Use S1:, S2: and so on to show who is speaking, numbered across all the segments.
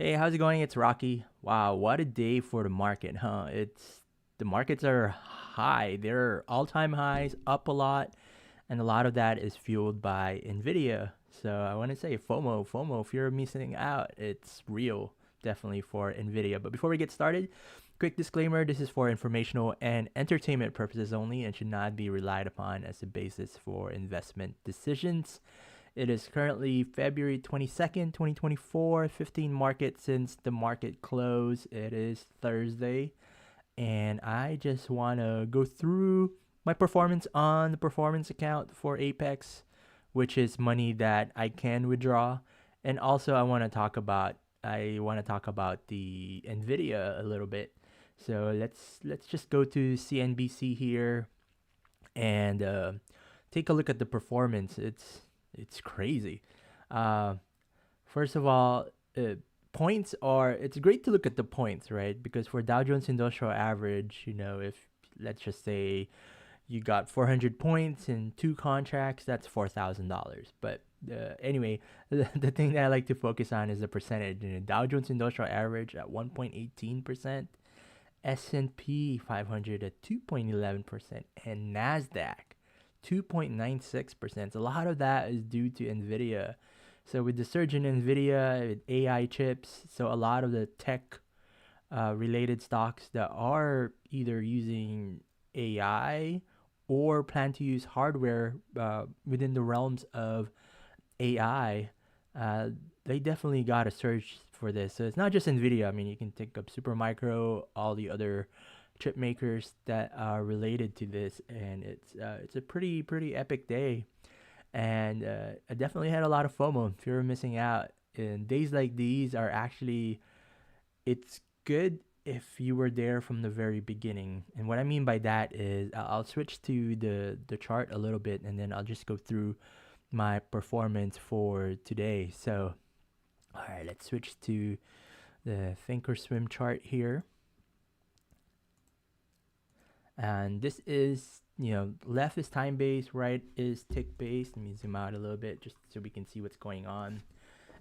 S1: Hey, how's it going? It's Rocky. Wow, what a day for the market, huh? The markets are high. They're all-time highs, up a lot, and a lot of that is fueled by NVIDIA. So I want to say FOMO, if you're missing out, it's real, definitely for NVIDIA. But before we get started, quick disclaimer, this is for informational and entertainment purposes only and should not be relied upon as a basis for investment decisions. It is currently February 22nd, 2024, 15 market since the market close. It is Thursday, and I just want to go through my performance on the performance account for Apex, which is money that I can withdraw. And also I want to talk about the Nvidia a little bit. So let's just go to CNBC here and take a look at the performance. It's crazy. Uh, First of all, uh, points are. It's great to look at the points, right? Because for Dow Jones Industrial Average, if let's just say you got 400 points in two contracts, that's $4,000. But anyway, the thing that I like to focus on is the percentage. Dow Jones Industrial Average at 1.18%, S&P 500 at 2.11%, and Nasdaq 2.96%. A lot of that is due to Nvidia. So with the surge in Nvidia, with AI chips, so a lot of the tech related stocks that are either using AI or plan to use hardware within the realms of AI, uh, they definitely got a surge for this. So it's not just Nvidia. I mean, you can think of Supermicro, all the other chip makers that are related to this, and it's a pretty epic day. And I definitely had a lot of FOMO. If you're missing out, and days like these are actually, it's good if you were there from the very beginning. And what I mean by that is I'll switch to the chart a little bit, and then I'll just go through my performance for today. So, all right, let's switch to the Thinkorswim chart here. And this is, left is time based, right is tick based. Let me zoom out a little bit just so we can see what's going on.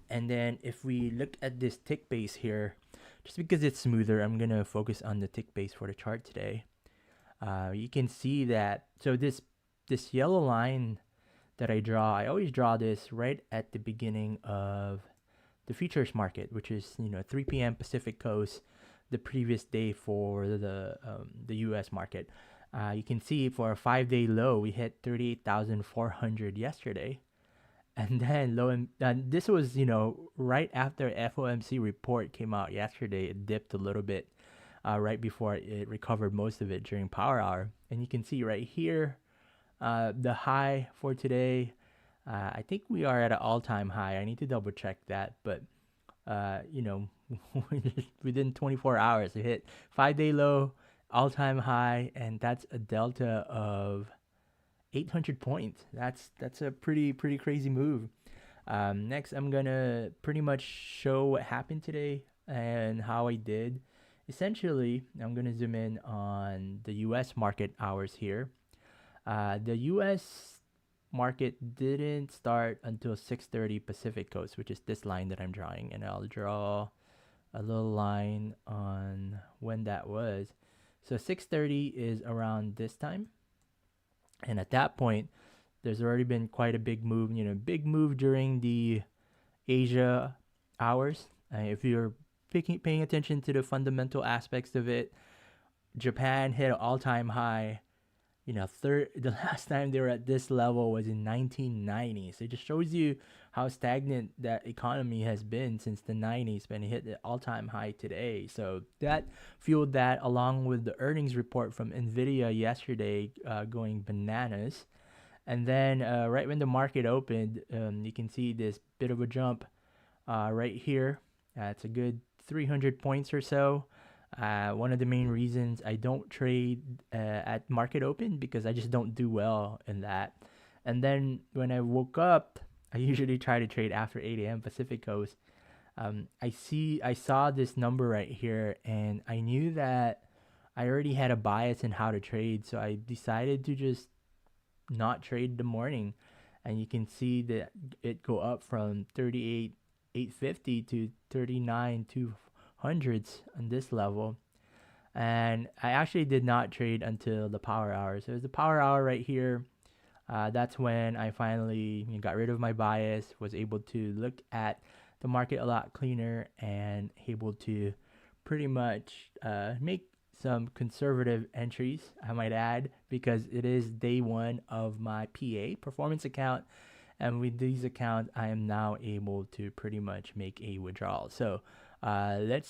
S1: And then if we look at this tick base here, just because it's smoother, I'm going to focus on the tick base for the chart today. You can see that, so this yellow line that I always draw this right at the beginning of the futures market, which is 3 p.m. Pacific Coast, the previous day for the U.S. market. You can see for a 5-day low, we hit 38,400 yesterday, and then and this was right after FOMC report came out yesterday. It dipped a little bit right before it recovered most of it during power hour, and you can see right here the high for today. I think we are at an all-time high. I need to double check that, but uh, you know, within 24 hours, it hit 5-day low, all-time high, and that's a delta of 800 points. That's a pretty crazy move. Next, I'm gonna pretty much show what happened today and how I did. Essentially, I'm gonna zoom in on the U.S. market hours here. The U.S. market didn't start until 6:30 Pacific Coast, which is this line that I'm drawing, and I'll draw a little line on when that was. So 6:30 is around this time, and at that point, there's already been quite a big move. Big move during the Asia hours. If you're paying attention to the fundamental aspects of it, Japan hit an all-time high. The last time they were at this level was in 1990. So it just shows you how stagnant that economy has been since the 90s when it hit the all-time high today. So that fueled that, along with the earnings report from NVIDIA yesterday going bananas. And then right when the market opened, you can see this bit of a jump right here. It's a good 300 points or so. One of the main reasons I don't trade at market open, because I just don't do well in that. And then when I woke up, I usually try to trade after 8 a.m. Pacific Coast. I saw this number right here, and I knew that I already had a bias in how to trade, so I decided to just not trade the morning. And you can see that it go up from 38 850 to 39 200s on this level. And I actually did not trade until the power hour. So it was the power hour right here. That's when I finally got rid of my bias, was able to look at the market a lot cleaner, and able to pretty much make some conservative entries, I might add, because it is day one of my PA performance account. And with these accounts, I am now able to pretty much make a withdrawal. So let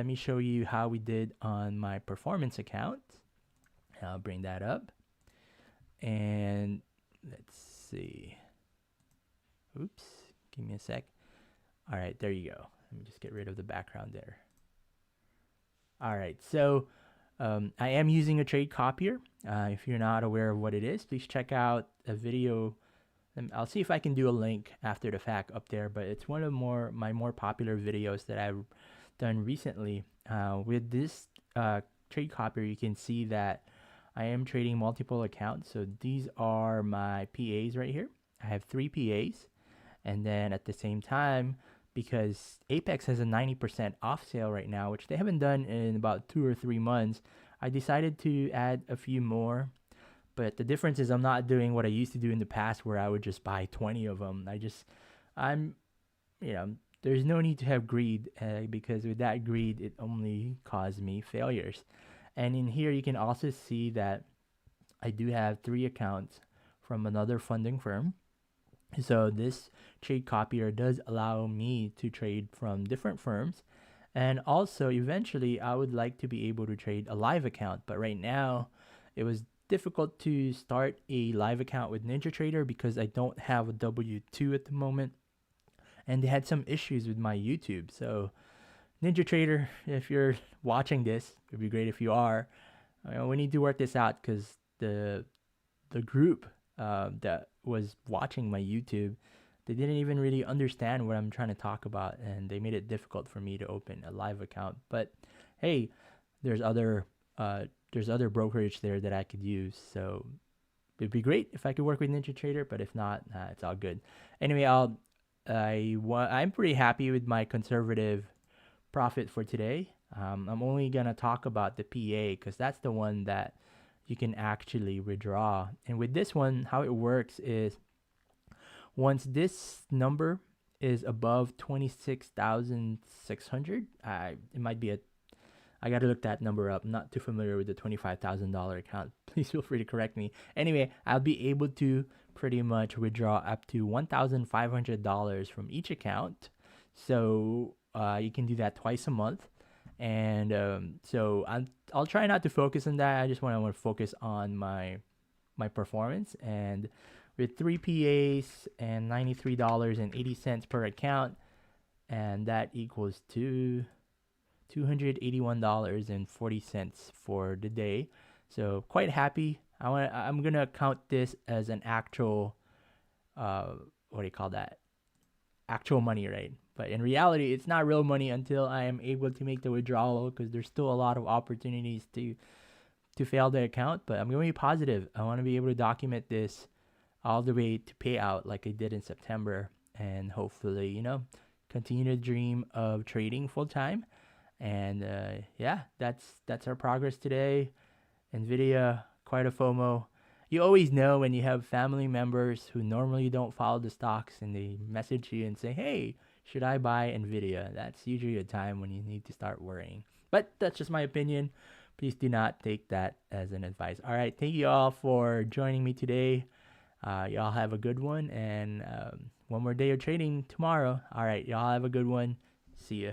S1: me show you how we did on my performance account. I'll bring that up. And let's see. Oops, give me a sec. All right, there you go. Let me just get rid of the background there. All right, so I am using a trade copier. If you're not aware of what it is, please check out a video. I'll see if I can do a link after the fact up there, but it's one of my more popular videos that I've done recently. With this trade copier, you can see that I am trading multiple accounts. So these are my PAs right here. I have 3 PAs. And then at the same time, because Apex has a 90% off sale right now, which they haven't done in about 2 or 3 months, I decided to add a few more. But the difference is I'm not doing what I used to do in the past, where I would just buy 20 of them. There's no need to have greed, because with that greed, it only caused me failures. And in here, you can also see that I do have 3 accounts from another funding firm. So this trade copier does allow me to trade from different firms. And also, eventually, I would like to be able to trade a live account. But right now, it was difficult to start a live account with NinjaTrader because I don't have a W-2 at the moment. And they had some issues with my YouTube. So NinjaTrader, if you're watching this, it'd be great if you are. We need to work this out, because the group that was watching my YouTube, they didn't even really understand what I'm trying to talk about, and they made it difficult for me to open a live account. But hey, there's other brokerage there that I could use, so it'd be great if I could work with NinjaTrader. But if not, it's all good. Anyway, I'm pretty happy with my conservative profit for today. I'm only gonna talk about the PA, because that's the one that you can actually withdraw. And with this one, how it works is, once this number is above 26,600, it might be I gotta look that number up. I'm not too familiar with the $25,000 account. Please feel free to correct me. Anyway, I'll be able to pretty much withdraw up to $1,500 from each account. So you can do that twice a month. And so I'll try not to focus on that. I just want to focus on my performance. And with 3 PAs and $93.80 per account, and that equals to $281.40 for the day. So quite happy. I'm gonna count this as an actual actual money, right? But in reality, it's not real money until I am able to make the withdrawal, because there's still a lot of opportunities to fail the account. But I'm going to be positive. I want to be able to document this all the way to payout, like I did in September, and hopefully, continue to dream of trading full time. And that's our progress today. NVIDIA, quite a FOMO. You always know when you have family members who normally don't follow the stocks, and they message you and say, hey, should I buy NVIDIA? That's usually a time when you need to start worrying. But that's just my opinion. Please do not take that as an advice. All right. Thank you all for joining me today. Y'all have a good one. And one more day of trading tomorrow. All right. Y'all have a good one. See ya.